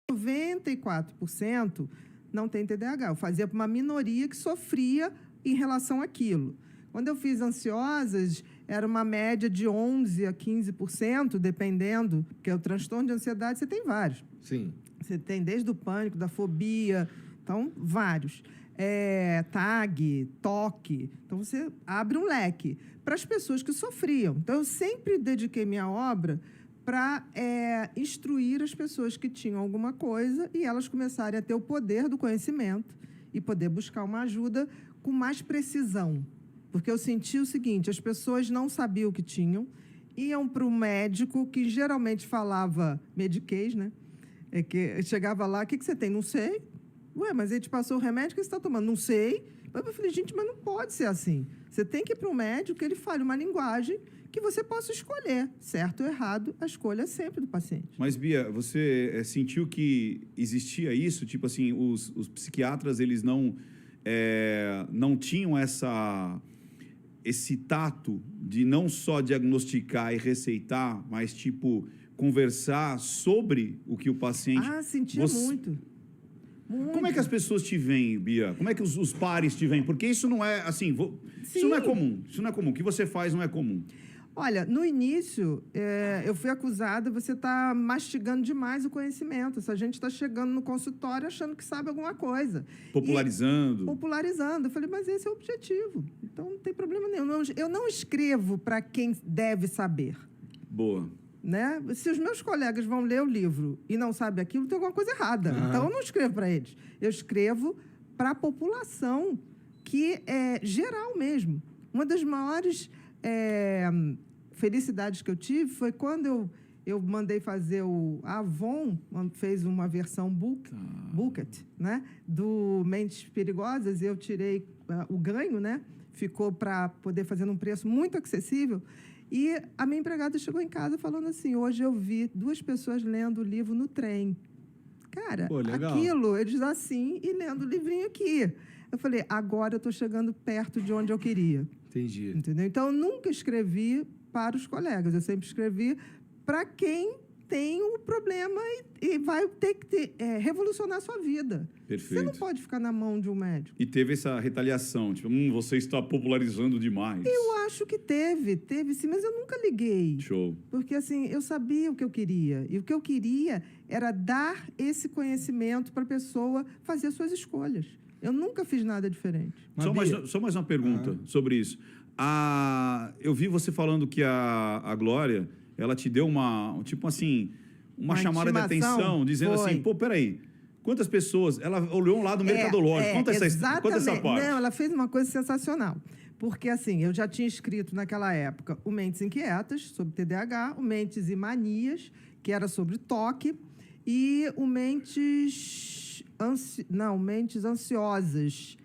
94% não tem TDAH. Eu fazia para uma minoria que sofria em relação àquilo. Quando eu fiz ansiosas, era uma média de 11% a 15%, dependendo, porque o transtorno de ansiedade você tem vários. Sim. Você tem desde o pânico, da fobia, então, vários. TAG, TOC. Então, você abre um leque para as pessoas que sofriam. Então, eu sempre dediquei minha obra para instruir as pessoas que tinham alguma coisa e elas começarem a ter o poder do conhecimento e poder buscar uma ajuda com mais precisão. Porque eu senti o seguinte, as pessoas não sabiam o que tinham, iam para o médico, que geralmente falava mediquês, né? Que chegava lá, o que você tem? Não sei. Ué, mas ele te passou o remédio que você está tomando? Não sei. Eu falei, gente, mas não pode ser assim. Você tem que ir para um médico que ele fale uma linguagem que você possa escolher. Certo ou errado, a escolha é sempre do paciente. Mas, Bia, você sentiu que existia isso? Tipo assim, os psiquiatras, eles não tinham esse tato de não só diagnosticar e receitar, mas, tipo, conversar sobre o que o paciente... sentia muito. Muito. Como é que as pessoas te veem, Bia? Como é que os pares te veem? Porque isso não é, assim, isso não é comum. Isso não é comum. O que você faz não é comum. Olha, no início, eu fui acusada, você está mastigando demais o conhecimento. Essa gente está chegando no consultório achando que sabe alguma coisa. Popularizando. Popularizando. Eu falei, mas esse é o objetivo. Então, não tem problema nenhum. Eu não escrevo para quem deve saber. Boa. Né? Se os meus colegas vão ler o livro e não sabem aquilo, tem alguma coisa errada. Então, eu não escrevo para eles. Eu escrevo para a população, que é geral mesmo. Uma das maiores felicidades que eu tive foi quando eu mandei fazer a Avon, fez uma versão Booklet, né? Do Mentes Perigosas, e eu tirei o ganho, né? Ficou para poder fazer num preço muito acessível. E a minha empregada chegou em casa falando assim, hoje eu vi 2 pessoas lendo o livro no trem. Cara, aquilo, eles assim, e lendo o livrinho aqui. Eu falei, agora eu estou chegando perto de onde eu queria. Entendi. Entendeu? Então, eu nunca escrevi para os colegas, eu sempre escrevi para quem tem um problema e vai ter que revolucionar a sua vida. Perfeito. Você não pode ficar na mão de um médico. E teve essa retaliação, tipo, você está popularizando demais. Eu acho que teve sim, mas eu nunca liguei. Show. Porque, assim, eu sabia o que eu queria. E o que eu queria era dar esse conhecimento para a pessoa fazer as suas escolhas. Eu nunca fiz nada diferente. Só mais uma pergunta sobre isso. Eu vi você falando que a Glória, ela te deu uma chamada de atenção, dizendo assim, pô, peraí, quantas pessoas... Ela olhou um lado mercadológico. Conta essa parte. Não, ela fez uma coisa sensacional. Porque, assim, eu já tinha escrito naquela época o Mentes Inquietas, sobre TDAH, o Mentes e Manias, que era sobre TOC, e o Mentes Ansiosas.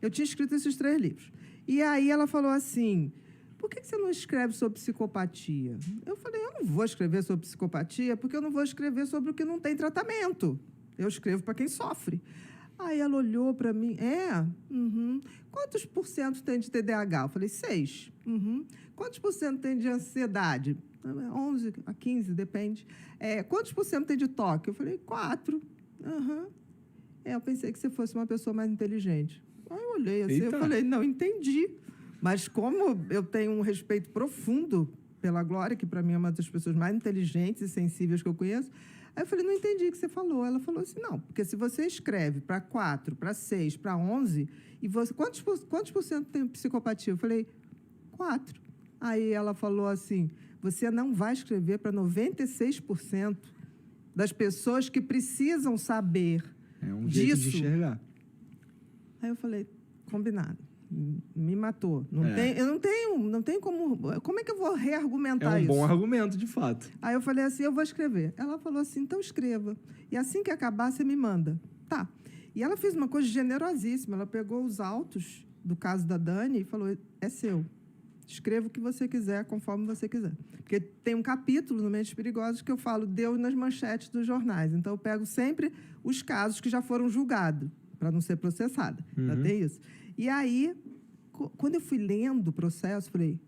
Eu tinha escrito esses 3 livros. E aí ela falou assim, por que você não escreve sobre psicopatia? Eu falei, eu não vou escrever sobre psicopatia porque eu não vou escrever sobre o que não tem tratamento. Eu escrevo para quem sofre. Aí ela olhou para mim, quantos % tem de TDAH? Eu falei, 6. Quantos % tem de ansiedade? 11 a 15, depende. Quantos % tem de TOC? Eu falei, 4. Eu pensei que você fosse uma pessoa mais inteligente. Aí eu olhei assim, eu falei, não, entendi. Mas como eu tenho um respeito profundo pela Glória, que para mim é uma das pessoas mais inteligentes e sensíveis que eu conheço, aí eu falei, não entendi o que você falou. Ela falou assim, não, porque se você escreve para 4, para 6, para 11, e você, quantos % tem psicopatia? Eu falei, 4. Aí ela falou assim, você não vai escrever para 96% das pessoas que precisam saber É um disso. jeito de enxergar. Aí eu falei, combinado. Me matou. Eu não tenho como é que eu vou reargumentar isso? É um bom argumento, de fato. Aí eu falei assim, eu vou escrever. Ela falou assim, então escreva. E assim que acabar, você me manda. Tá. E ela fez uma coisa generosíssima. Ela pegou os autos do caso da Dani e falou, é seu. Escreva o que você quiser, conforme você quiser. Porque tem um capítulo no Mentes Perigosas que eu falo, Deus nas manchetes dos jornais. Então, eu pego sempre os casos que já foram julgados, para não ser processada. Já tem isso. E aí, quando eu fui lendo o processo, falei,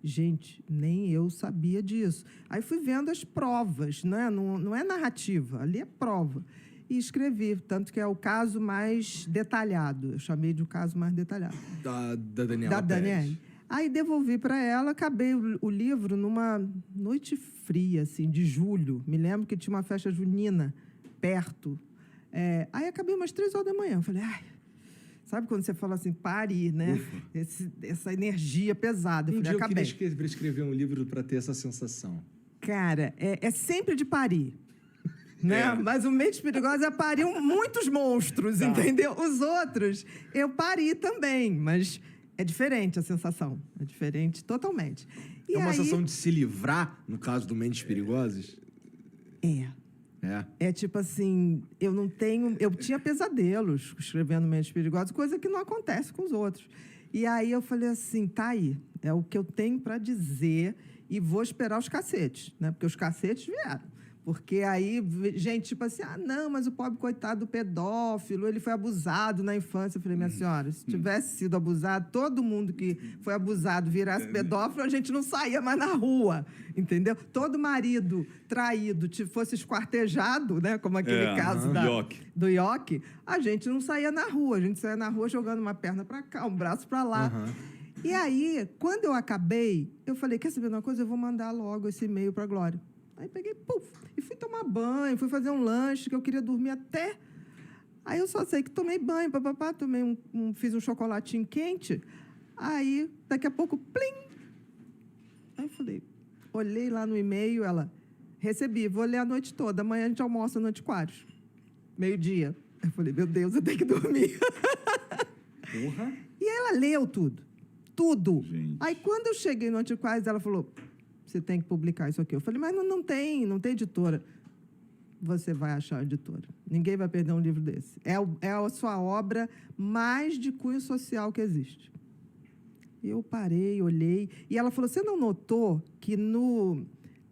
Gente, nem eu sabia disso. Aí fui vendo as provas, né? Não é narrativa, ali é prova. E escrevi, tanto que é o caso mais detalhado. Eu chamei de o caso mais detalhado. Da Daniela Da Daniele. Aí devolvi para ela, acabei o livro numa noite fria, assim, de julho. Me lembro que tinha uma festa junina perto. Aí acabei umas 3 horas da manhã. Falei, ai... Sabe quando você fala assim, pare, né? Essa energia pesada. Um falei, dia acabei. eu queria escrever um livro para ter essa sensação. Cara, é sempre de parir. Né? Mas o Mentes Perigosas é parir muitos monstros, entendeu? Os outros, eu pari também, mas é diferente a sensação. É diferente totalmente. É uma sensação de se livrar, no caso do Mentes Perigosas? É tipo assim, eu tinha pesadelos escrevendo Mentes Perigosas, coisa que não acontece com os outros. E aí eu falei assim, tá aí, é o que eu tenho para dizer e vou esperar os cacetes, né? Porque os cacetes vieram. Porque aí, gente, tipo assim, não, mas o pobre coitado do pedófilo, ele foi abusado na infância. Eu falei, minha senhora, se tivesse sido abusado, todo mundo que foi abusado virasse pedófilo, a gente não saía mais na rua, entendeu? Todo marido traído fosse esquartejado, né, como aquele caso do Ioki, a gente não saía na rua, a gente saía na rua jogando uma perna para cá, um braço para lá. E aí, quando eu acabei, eu falei, quer saber de uma coisa? Eu vou mandar logo esse e-mail para a Glória. Aí peguei, e fui tomar banho, fui fazer um lanche, que eu queria dormir até... Aí eu só sei que tomei banho, tomei fiz um chocolatinho quente. Aí, daqui a pouco, plim! Aí eu falei, olhei lá no e-mail, ela, recebi, vou ler a noite toda, amanhã a gente almoça no Antiquários. 12:00. Eu falei, meu Deus, eu tenho que dormir. Porra! E ela leu tudo. Tudo. Gente. Aí, quando eu cheguei no Antiquários, ela falou... Você tem que publicar isso aqui. Eu falei, mas não tem editora. Você vai achar editora. Ninguém vai perder um livro desse. É a sua obra mais de cunho social que existe. Eu parei, olhei, e ela falou, você não notou que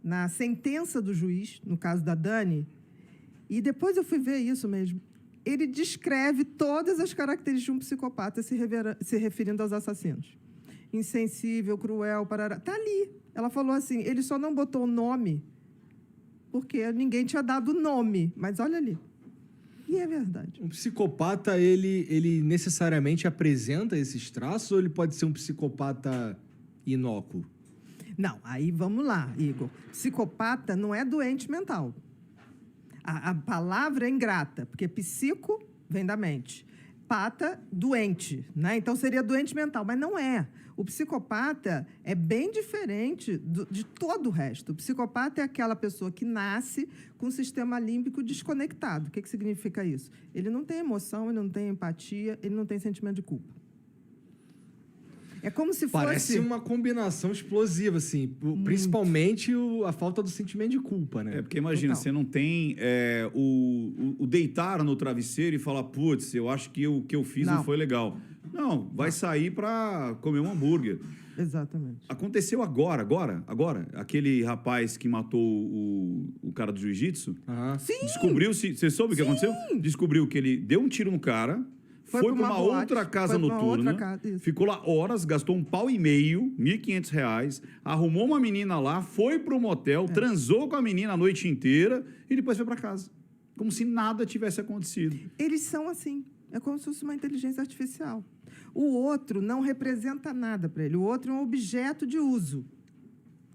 na sentença do juiz, no caso da Dani, e depois eu fui ver isso mesmo, ele descreve todas as características de um psicopata se referindo aos assassinos. Insensível, cruel, parará. Está ali. Ela falou assim, ele só não botou o nome porque ninguém tinha dado nome. Mas olha ali. E é verdade. Um psicopata, ele necessariamente apresenta esses traços ou ele pode ser um psicopata inócuo? Não, aí vamos lá, Igor. Psicopata não é doente mental. A palavra é ingrata, porque psico vem da mente. Pata, doente, né? Então seria doente mental, mas não é. O psicopata é bem diferente de todo o resto. O psicopata é aquela pessoa que nasce com o sistema límbico desconectado. O que significa isso? Ele não tem emoção, ele não tem empatia, ele não tem sentimento de culpa. É como se fosse... Parece uma combinação explosiva, assim. Principalmente a falta do sentimento de culpa, né? Porque imagina, você não tem o deitar no travesseiro e falar, putz, eu acho que o que eu fiz não foi legal. Não, vai sair para comer um hambúrguer. Exatamente. Aconteceu agora. Aquele rapaz que matou o cara do jiu-jitsu. Sim! Descobriu-se... Você soube o que aconteceu? Descobriu que ele deu um tiro no cara... Foi para uma outra casa noturna, ficou lá horas, gastou $1,5 R$ 1.500, arrumou uma menina lá, foi para o motel, transou com a menina a noite inteira e depois foi para casa. Como se nada tivesse acontecido. Eles são assim. É como se fosse uma inteligência artificial. O outro não representa nada para ele. O outro é um objeto de uso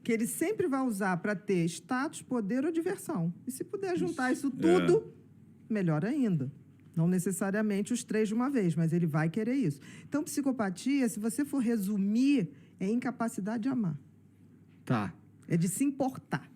que ele sempre vai usar para ter status, poder ou diversão. E se puder juntar isso tudo, melhor ainda. Não necessariamente os 3 de uma vez, mas ele vai querer isso. Então, psicopatia, se você for resumir, é incapacidade de amar. Tá. É de se importar.